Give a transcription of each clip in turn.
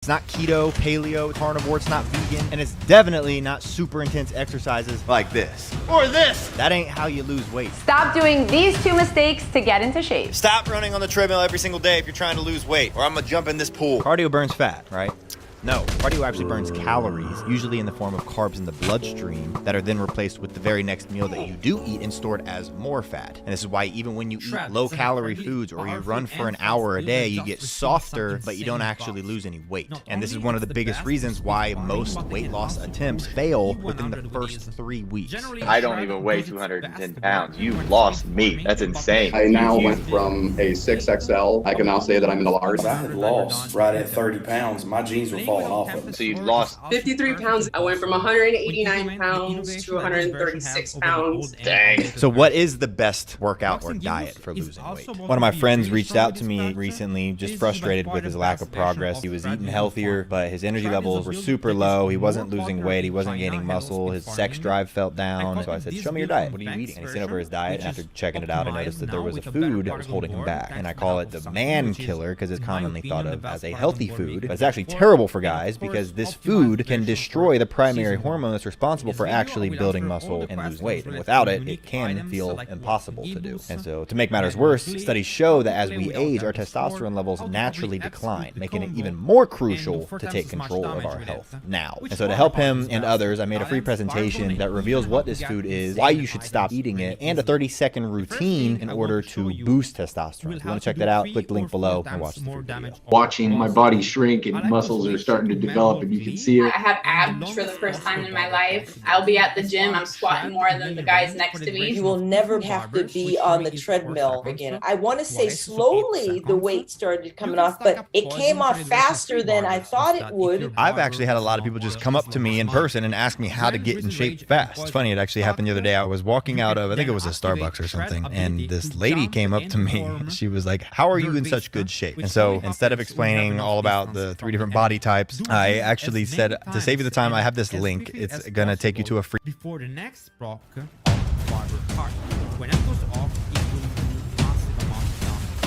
not keto, paleo, carnivore, it's not vegan, and it's definitely not super intense exercises like this or this. That ain't how you lose weight. Stop doing these 2 mistakes to get into shape. Stop running on the treadmill every single day if you're trying to lose weight, or I'm gonna jump in this pool. Cardio burns fat, right? No, cardio actually burns calories, usually in the form of carbs in the bloodstream that are then replaced with the very next meal that you do eat and stored as more fat. And this is why even when you eat low-calorie foods or you run for an hour a day, you get softer, but you don't actually lose any weight. And this is one of the biggest reasons why most weight loss attempts fail within the first 3 weeks. I don't even weigh 210 pounds. You lost me. That's insane. I now went from a 6XL. I can now say that I'm in a large. I had lost right at 30 pounds. My jeans were falling off of it. So you've lost 53 pounds. I went from 189 pounds to 136 pounds. Dang. So what is the best workout or diet for losing weight? One of my friends reached out to me recently, just frustrated with his lack of progress. He was eating healthier, but his energy levels were super low. He wasn't losing weight. He wasn't gaining muscle. His sex drive felt down. So I said, show me your diet. What are you eating? And he sent over his diet. And after checking it out, I noticed that there was a food that was holding him back. And I call it the man killer because it's commonly thought of as a healthy food, but it's actually terrible for guys because this food can destroy the primary hormone that's responsible for actually building muscle and lose weight. And without it, it can feel impossible to do. And so to make matters worse, studies show that as we age, our testosterone levels naturally decline, making it even more crucial to take control of our health now. And so to help him and others, I made a free presentation that reveals what this food is, why you should stop eating it, and a 30-second routine in order to boost testosterone. If you want to check that out, click the link below and watch the video. Watching my body shrink and muscles are starting to develop and you can see it. I have abs for the first time in my life. I'll be at the gym. I'm squatting more than the guys next to me. You will never have to be on the treadmill again. I want to say slowly the weight started coming off, but it came off faster than I thought it would. I've actually had a lot of people just come up to me in person and ask me how to get in shape fast. It's funny, it actually happened the other day. I was walking out of, I think it was a Starbucks or something, and this lady came up to me. She was like, how are you in such good shape? And so instead of explaining all about the 3 different body types, I actually said, to save you the time, I have this link. It's gonna take you to a free. Before the next proc of barber part, when it goes off, it will do massive amount of damage.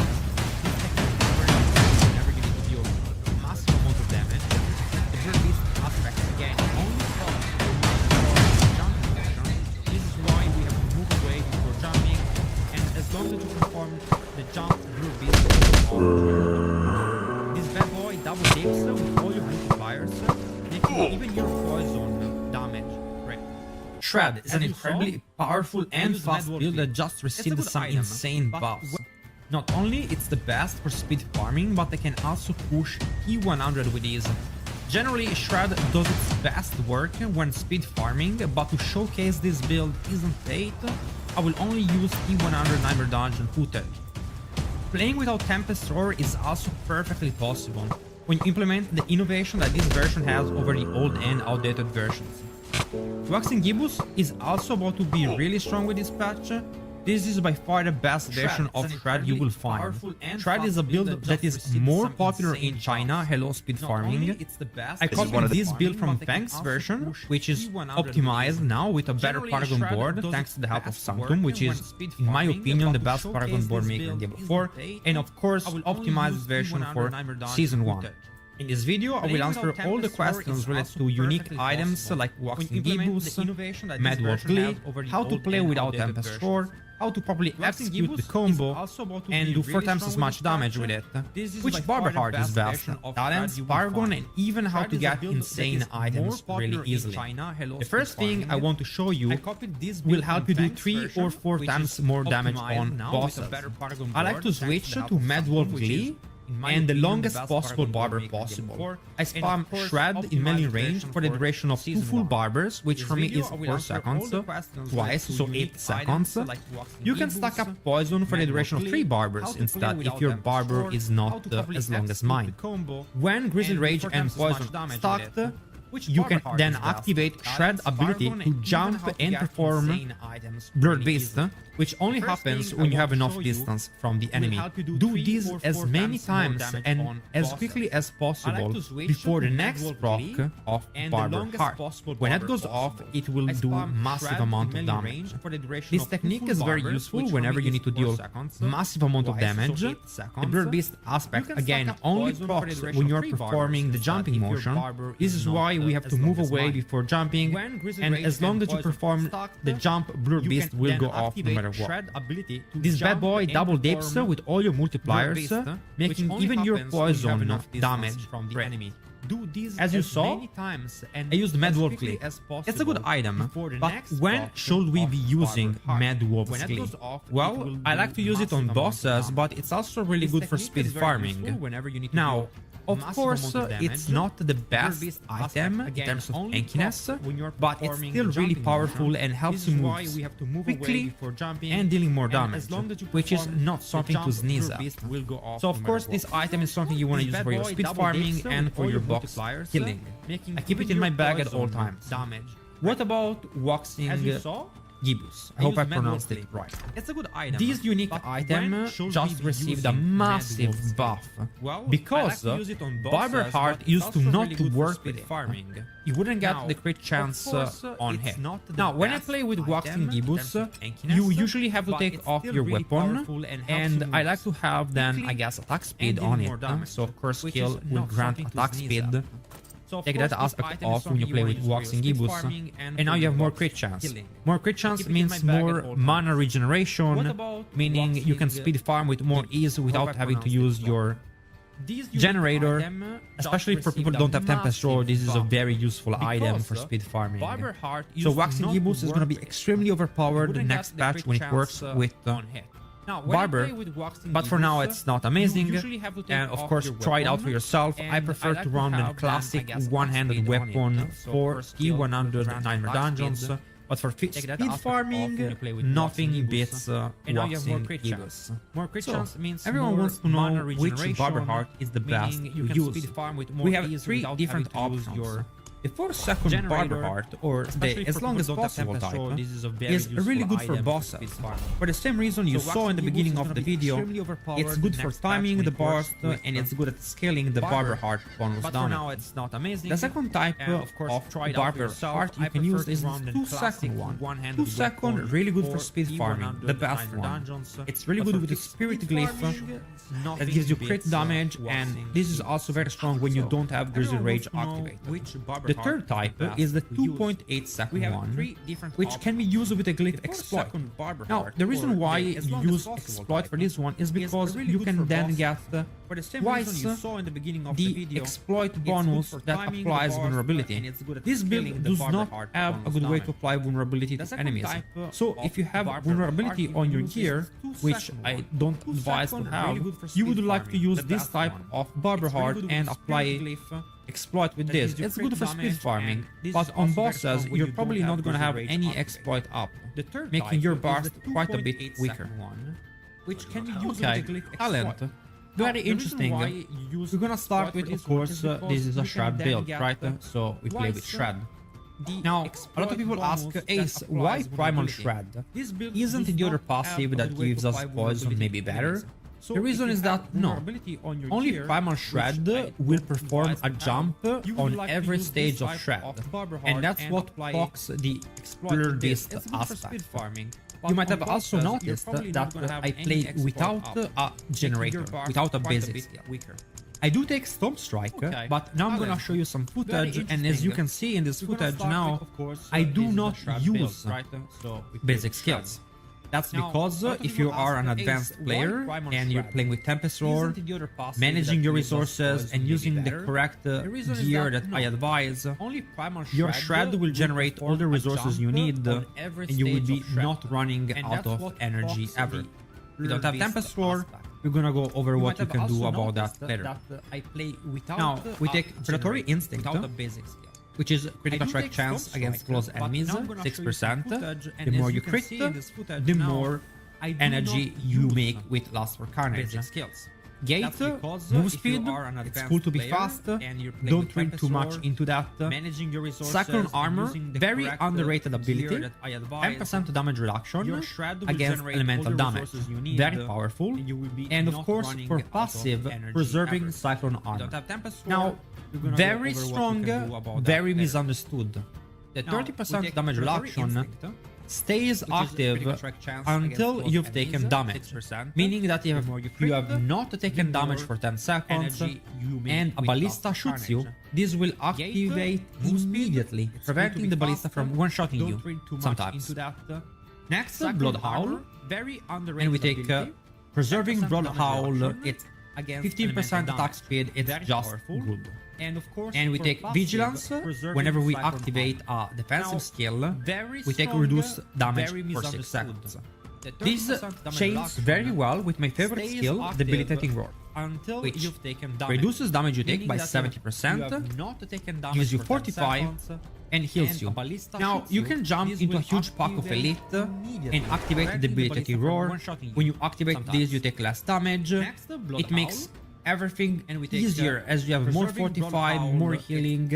Never going to deal massive amount of damage. The release aspect again only from jumping motion. This is why we have to move away before jumping, and as long as you perform the jump through this bad boy double dips with all your multipliers, making even your poison damage. Shred is an incredibly powerful and fast build that just received some insane buffs. Not only it's the best for speed farming, but they can also push T100 with ease. Generally, Shred does its best work when speed farming, but to showcase this build isn't paid, I will only use T100 Nightmare Dungeon footage. Playing without Tempest Roar is also perfectly possible when you implement the innovation that this version has over the old and outdated versions. Waxing Gibbous is also about to be really strong with this patch. This is by far the best version of Shred you will find. Shred is a build that is more popular in China, hello speed farming. I copied this build from Fang's version, which is optimized now with a better Paragon board thanks to the help of Sanctum, which is, in my opinion, the best Paragon board maker in Diablo 4, and of course optimized version for Season 1. In this video, I will answer all the questions related to unique items like Waxing Gibbous, Mad Wolf Glee, how to play without Tempest Roar, how to properly execute the combo, and do 4 times as much damage with it, which Barber Heart is best, talents, Paragon, and even how to get insane items really easily. The first thing I want to show you will help you do 3 or 4 times more damage on bosses. I like to switch to Mad Wolf Glee and the longest possible barber possible. I spam Shred in melee range for the duration of 2 full barbers, which for me is 4 seconds, twice, so 8 seconds. You can stack up poison for the duration of 3 barbers instead if your barber is not as long as mine. When Grizzly Rage and poison stacked, you can then activate Shred ability to jump and perform Blurred Beast, which only happens when you have enough distance from the enemy. Do this as many times and as quickly as possible before the next proc of Barber Heart. When that goes off, it will do massive amount of damage. This technique is very useful whenever you need to deal massive amount of damage. The Blurred Beast aspect, again, only procs when you're performing the jumping motion. This is why we have to move away before jumping, and as long as you perform the jump, Blurred Beast will go off no matter what. This bad boy double dips with all your multipliers, making even your poison damage from the enemy. As you saw, I used Mad Wolf Clip. It's a good item, but when should we be using Mad Wolf's Clip? Well, I like to use it on bosses, but it's also really good for speed farming. Now, of course, it's not the best item in terms of tankiness, but it's still really powerful and helps you move quickly and dealing more damage, which is not something to sneeze at. So of course, this item is something you want to use for your speed farming and for your box killing. I keep it in my bag at all times. What about waxing Gibbous? I hope I pronounced it right. It's a good item. This unique item just received a massive buff because Barber Heart used to not work with farming. You wouldn't get the crit chance on hit. Now, when I play with waxing Gibbous, you usually have to take off your weapon, and I like to have then, I guess, attack speed on it. So Curse Kill will grant attack speed. Take that aspect off when you play with waxing Gibbous, and now you have more crit chance. More crit chance means more mana regeneration, meaning you can speed farm with more ease without having to use your generator. Especially for people who don't have Tempest Roar, this is a very useful item for speed farming. So waxing Gibbous is going to be extremely overpowered the next patch when it works with Barber, but for now it's not amazing, and of course try it out for yourself. I prefer to run the classic one-handed weapon for T100 Nightmare Dungeons, but for speed farming, nothing beats waxing Gibbous. So, everyone wants to know which Barber Heart is the best to use. We have 3 different options. The 4-second Barber Heart, or the as long as possible type, is really good for bosses. For the same reason you saw in the beginning of the video, it's good for timing the burst, and it's good at scaling the Barber Heart bonus damage. The second type of Barber Heart you can use is the 2-second one. 2-second, really good for speed farming, the best one. It's really good with the Spirit Glyph, that gives you crit damage, and this is also very strong when you don't have Grizzly Rage activated. The third type is the 2.8 second one, which can be used with a glyph exploit. Now, the reason why you use exploit for this one is because you can then get twice the exploit bonus that applies vulnerability. This build does not have a good way to apply vulnerability to enemies. So if you have vulnerability on your gear, which I don't advise to have, you would like to use this type of Barber Heart and apply exploit with this. It's good for speed farming, but on bosses you're probably not gonna have any exploit up, making your burst quite a bit weaker. Okay, talent. Very interesting. We're gonna start with, of course, this is a Shred build, right? So we play with Shred. Now, a lot of people ask, Ace, why Primal Shred? Isn't the other passive that gives us poison maybe better? The reason is that, no, only Primal Shred will perform a jump on every stage of Shred, and that's what blocks the Blurred Beast aspect. You might have also noticed that I play without a generator, without a basic skill. I do take Stomp Strike, but now I'm gonna show you some footage, and as you can see in this footage now, I do not use basic skills. That's because if you are an advanced player and you're playing with Tempest Roar, managing your resources and using the correct gear that I advise, your Shred will generate all the resources you need, and you will be not running out of energy ever. If you don't have Tempest Roar, we're gonna go over what you can do about that later. Now, we take Predatory Instinct, which is critical strike chance against close enemies, 6%. The more you crit, the more energy you make with Lust for Carnage. Gate, move speed, it's cool to be fast, don't read too much into that. Cyclone armor, very underrated ability, 10% damage reduction against elemental damage, very powerful, and of course for passive, preserving cyclone armor. Now, very strong, very misunderstood. The 30% damage reduction stays active until you've taken damage, meaning that if you have not taken damage for 10 seconds and a ballista shoots you, this will activate immediately, preventing the ballista from one-shotting you sometimes. Next, Blood Howl, and we take Preserving Blood Howl, it's 15% attack speed, it's just good. And we take Vigilance, whenever we activate a defensive skill, we take reduced damage for 6 seconds. This chains very well with my favorite skill, Debilitating Roar, which reduces damage you take by 70%, gives you 45, and heals you. Now, you can jump into a huge pack of elite and activate the Debilitating Roar. When you activate this, you take less damage. It makes everything easier as you have more fortify, more healing,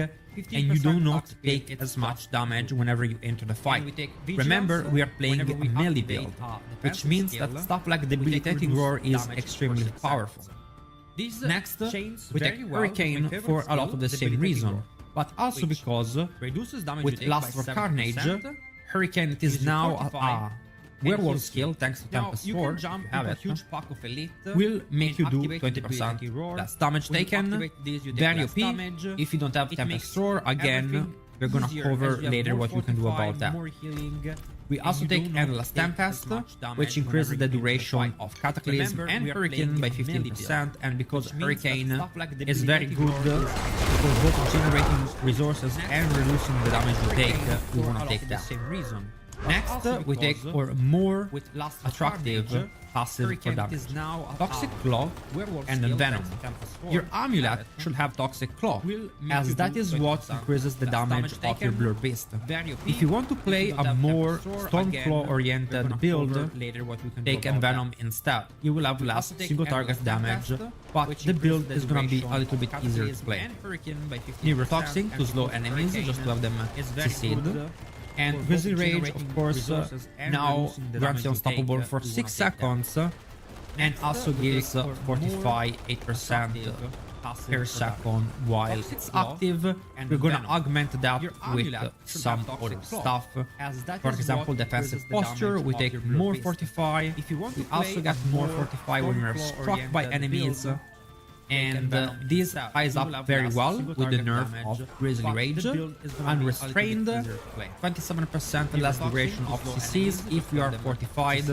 and you do not take as much damage whenever you enter the fight. Remember, we are playing a melee build, which means that stuff like Debilitating Roar is extremely powerful. Next, we take Hurricane for a lot of the same reason, but also because with Lust for Carnage, Hurricane is now a Werewolf skill, thanks to Tempest Sword, will make you do 20% less damage taken. Very OP. If you don't have Tempest Sword, again, we're gonna cover later what you can do about that. We also take Endless Tempest, which increases the duration of Cataclysm and Hurricane by 15%, and because Hurricane is very good for both generating resources and reducing the damage you take, we wanna take that. Next, we take our more attractive passive for damage. Toxic Claw and then Venom. Your amulet should have Toxic Claw, as that is what increases the damage of your Blur Beast. If you want to play a more Stormclaw oriented build, take Venom instead. You will have less single target damage, but the build is gonna be a little bit easier to play. Neurotoxin to slow enemies, just to have them CC'd. And Grizzly Rage, of course, now grants you unstoppable for 6 seconds, and also gives Fortify 8% per second while it's active. We're gonna augment that with some other stuff. For example, defensive posture, we take more Fortify. We also get more Fortify when we're struck by enemies. And this ties up very well with the nerf of Grizzly Rage. Unrestrained, 27% less duration of CCs if we are fortified.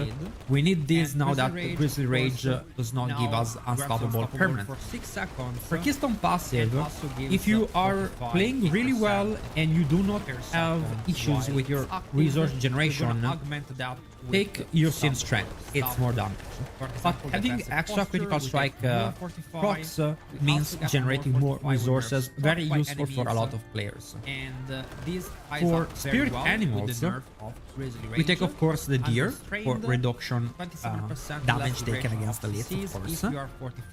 We need this now that Grizzly Rage does not give us unstoppable permanent. For Keystone passive, if you are playing really well and you do not have issues with your resource generation, take your Sin Strength, it's more damage. But having extra critical strike procs means generating more resources, very useful for a lot of players. For spirit animals, we take of course the deer for reduction damage taken against the list, of course.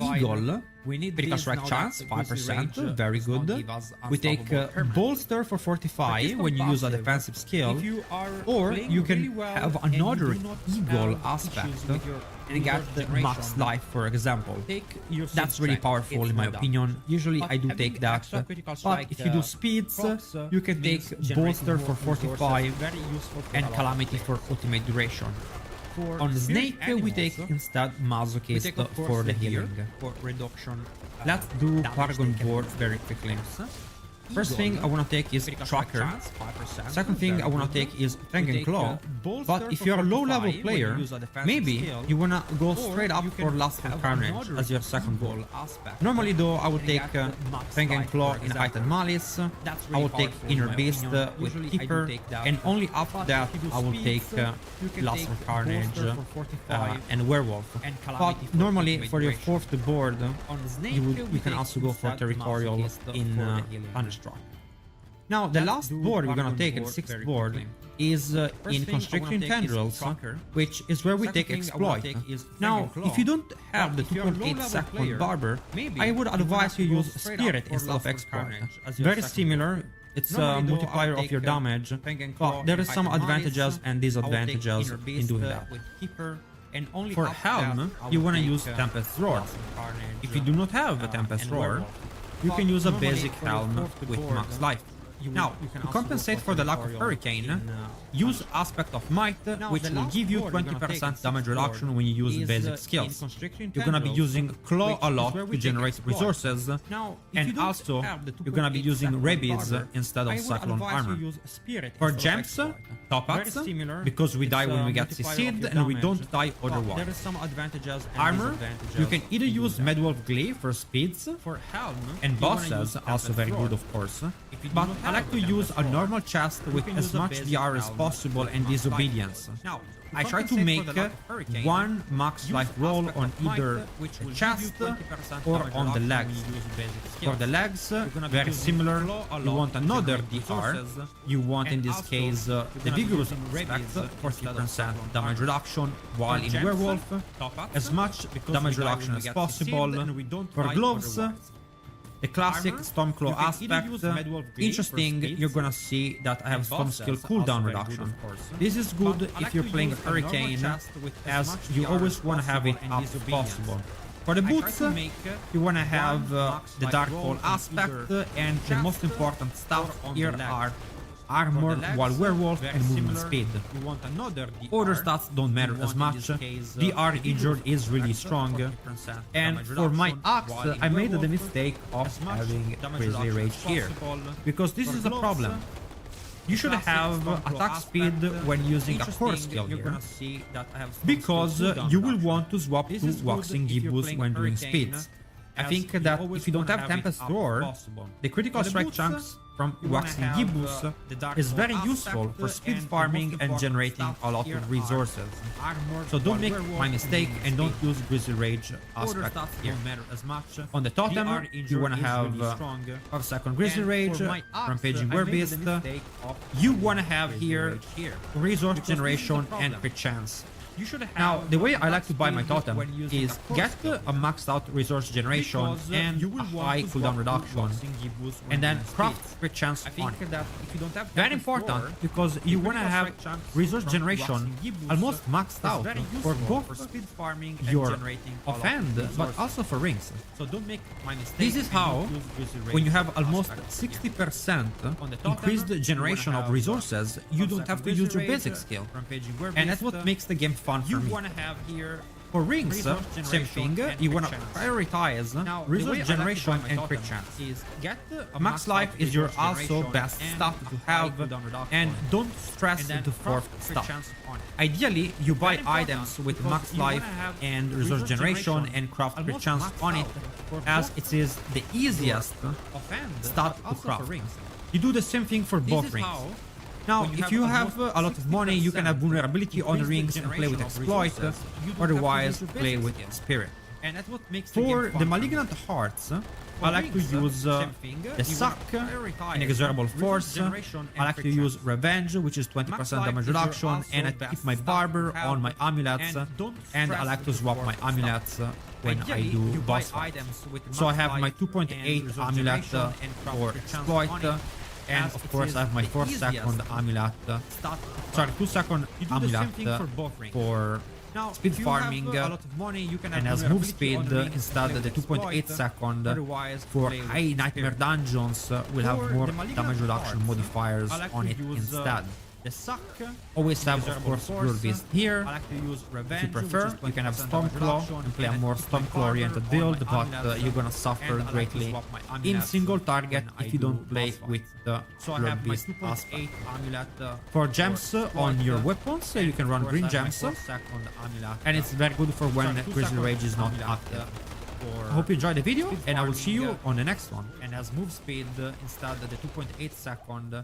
Eagle, critical strike chance, 5%, very good. We take bolster for fortify when you use a defensive skill, or you can have another eagle aspect and get the max life, for example. That's really powerful in my opinion. Usually I do take that, but if you do speeds, you can take bolster for 45 and calamity for ultimate duration. On Snake, we take instead Masochist for the healing. Let's do Paragon Board very quickly. First thing I want to take is Tracker. Second thing I want to take is Fang and Claw. But if you're a low-level player, maybe you want to go straight up for Lust for Carnage as your second goal. Normally though, I would take Fang and Claw in Heightened Malice. I will take Inner Beast with Keeper, and only after that I will take Lust for Carnage and Werewolf. But normally for your fourth board, you can also go for Territorial in Thunderstruck. Now, the last board we're gonna take, and sixth board, is in Constriction Tendrils, which is where we take Exploit. Now, if you don't have the 2.8 second Barber, I would advise you use Spirit instead of Exploit. Very similar, it's a multiplier of your damage, but there is some advantages and disadvantages in doing that. For Helm, you wanna use Tempest Roar. If you do not have a Tempest Roar, you can use a basic Helm with max life. Now, to compensate for the lack of Hurricane, use Aspect of Might, which will give you 20% damage reduction when you use basic skills. You're gonna be using Claw a lot to generate resources, and also you're gonna be using Rabies instead of Cyclone Armor. For Gems, top ups, because we die when we get CC'd and we don't die otherwise. Armor, you can either use Medwolf Glee for speeds, and bosses, also very good of course, but I like to use a normal chest with as much DR as possible and disobedience. I try to make one max life roll on either the chest or on the legs. For the legs, very similar, you want another DR. You want in this case the Vigorous aspect, 40% damage reduction, while in Werewolf, as much damage reduction as possible. For gloves, the classic Stormclaw aspect. Interesting, you're gonna see that I have Storm Skill cooldown reduction. This is good if you're playing Hurricane, as you always wanna have it up if possible. For the boots, you wanna have the Darkfall aspect, and the most important stuff here are Armor, while Werewolf, and movement speed. Other stats don't matter as much. DR injured is really strong. And for my axe, I made the mistake of having Grizzly Rage here, because this is a problem. You should have attack speed when using a core skill here, because you will want to swap to Waxing Gibbous when doing speeds. I think that if you don't have Tempest Roar, the critical strike chunks from Waxing Gibbous is very useful for speed farming and generating a lot of resources. So don't make my mistake and don't use Grizzly Rage aspect here. On the totem, you wanna have 5-second Grizzly Rage, Rampaging Werbeast. You wanna have here resource generation and crit chance. Now, the way I like to buy my totem is get a maxed out resource generation and a high cooldown reduction, and then craft crit chance on it. Very important, because you want to have resource generation almost maxed out for both your offhand, but also for rings. This is how, when you have almost 60% increased generation of resources, you don't have to use your basic skill. And that's what makes the game fun for me. For rings, same thing, you wanna prioritize resource generation and crit chance. Max life is your also best stat to have, and don't stress into fourth stat. Ideally, you buy items with max life and resource generation and craft crit chance on it, as it is the easiest stat to craft. You do the same thing for both rings. Now, if you have a lot of money, you can have vulnerability on rings and play with exploit, otherwise play with spirit. For the malignant hearts, I like to use the Suck, Inexorable Force. I like to use Revenge, which is 20% damage reduction, and I keep my Barber on my amulets, and I like to swap my amulets when I do boss fights. So I have my 2.8 amulet for exploit, and of course I have my 4-second amulet, sorry, 2-second amulet for speed farming, and as move speed instead the 2.8 second for high nightmare dungeons will have more damage reduction modifiers on it instead. Always have, of course, Blur Beast here. If you prefer, you can have Stormclaw and play a more Stormclaw-oriented build, but you're gonna suffer greatly in single target if you don't play with the Blur Beast aspect. For gems on your weapons, you can run green gems, and it's very good for when Grizzly Rage is not active. I hope you enjoyed the video, and I will see you on the next one. And as move speed instead the 2.8 second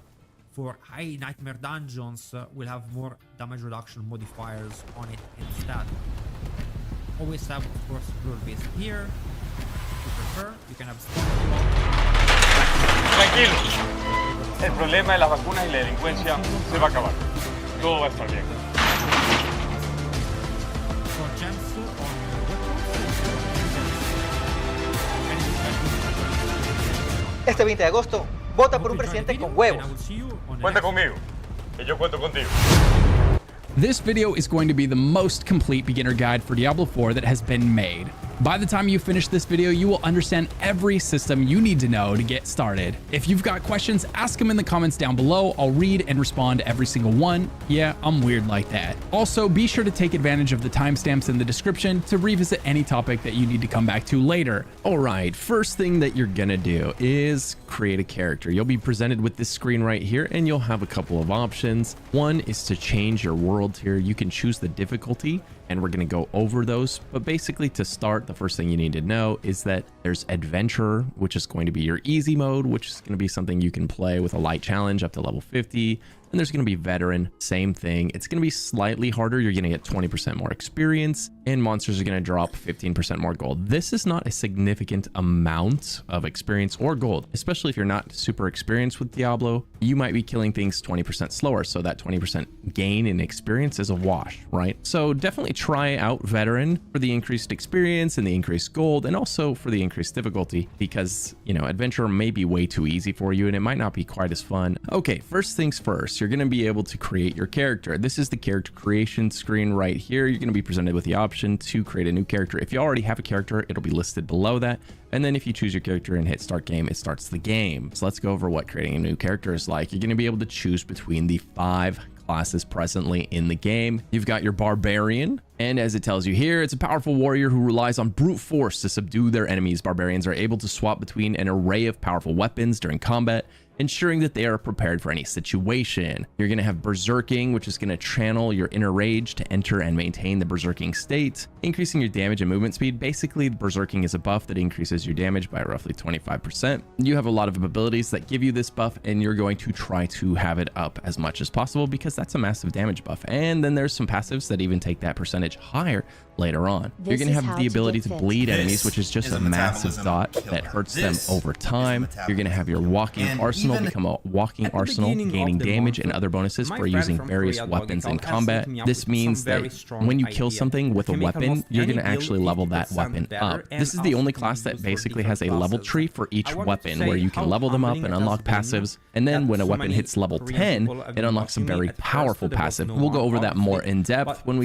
for high nightmare dungeons will have more damage reduction modifiers on it instead. Always have, of course, Blur Beast here. If you prefer, you can have Stormclaw. el problema de las vacunas y la delincuencia se va a acabar. Todo va a estar bien. Este 20 de agosto, vota por un presidente con huevos. Cuenta conmigo, que yo cuento contigo. This video is going to be the most complete beginner guide for Diablo 4 that has been made. By the time you finish this video, you will understand every system you need to know to get started. If you've got questions, ask them in the comments down below. I'll read and respond to every single one. Yeah, I'm weird like that. Also, be sure to take advantage of the timestamps in the description to revisit any topic that you need to come back to later. All right, first thing that you're gonna do is create a character. You'll be presented with this screen right here, and you'll have a couple of options. One is to change your world tier. You can choose the difficulty, and we're going to go over those. But basically, to start, the first thing you need to know is that there's Adventurer, which is going to be your easy mode, which is going to be something you can play with a light challenge up to level 50. And there's going to be Veteran, same thing. It's going to be slightly harder. You're going to get 20% more experience, and monsters are going to drop 15% more gold. This is not a significant amount of experience or gold, especially if you're not super experienced with Diablo. You might be killing things 20% slower, so that 20% gain in experience is a wash, right? So definitely try out Veteran for the increased experience and the increased gold, and also for the increased difficulty, because, you know, Adventurer may be way too easy for you, and it might not be quite as fun. Okay, first things first, you're going to be able to create your character. This is the character creation screen right here. You're going to be presented with the option to create a new character. If you already have a character, it'll be listed below that. And then if you choose your character and hit start game, it starts the game. So let's go over what creating a new character is like. You're going to be able to choose between the 5 classes presently in the game. You've got your Barbarian, and as it tells you here, it's a powerful warrior who relies on brute force to subdue their enemies. Barbarians are able to swap between an array of powerful weapons during combat, ensuring that they are prepared for any situation. You're going to have Berserking, which is going to channel your inner rage to enter and maintain the Berserking state, increasing your damage and movement speed. Basically, Berserking is a buff that increases your damage by roughly 25%. You have a lot of abilities that give you this buff, and you're going to try to have it up as much as possible because that's a massive damage buff. And then there's some passives that even take that percentage higher later on. You're going to have the ability to bleed enemies, which is just a massive dot that hurts them over time. You're going to have your walking arsenal become a walking arsenal, gaining damage and other bonuses for using various weapons in combat. This means that when you kill something with a weapon, you're going to actually level that weapon up. This is the only class that basically has a level tree for each weapon, where you can level them up and unlock passives. And then when a weapon hits level 10, it unlocks a very powerful passive. We'll go over that more in depth when we get